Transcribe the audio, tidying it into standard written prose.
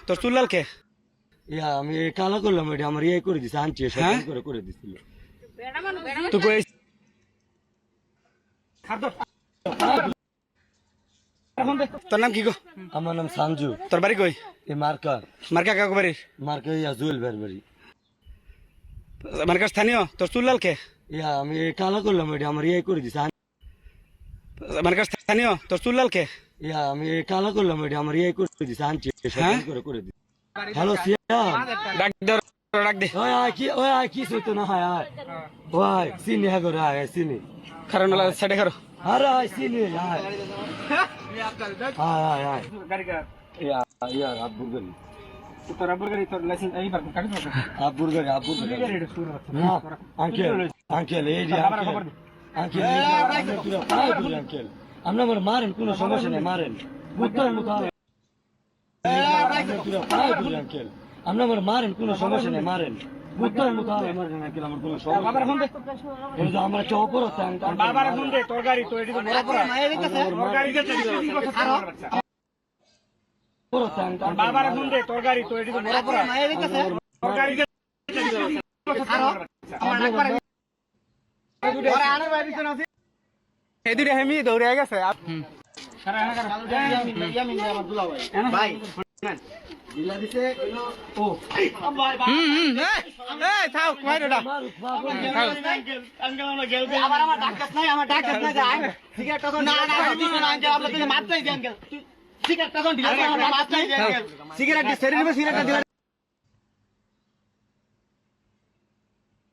তোর চুল লাল কে? আমি কালা করলাম, এটা আমার ইয়ে করে দিছে, আনছি করে দিছিল। তুই কই তোর নাম কি গো? আমার নাম সানজু। তোর বাড়ি কই? এই মার্কা কাকু বাড়ির? মার্কা জুয়েল বাড়ি। মার্কার স্থানীয়। তোর চুল লাল কে? আমি কালা করলাম, এটা আমার ইয়ে করে দিছে। মার্কার স্থানীয়। তোর চুল লাল কে? আমি কালা করলাম, এটা আমার ইয়ে করে দিছে, আনছি করে দিছে। হ্যালো ডাক দে, ডাক দে। কি সইতো না হয় ওই চিনি হ্যাঁ করে চিনি কারণ সাইডে খারো। আরে চিনি আপনার মারেন, কোনো সমস্যা নেই, মারেন আপনি আমার মারেন, কোনো সমস্যা নেই, মারেন আমরা চপর এই দুইটা হেমি দৌড়ে গেছে। সিগারেট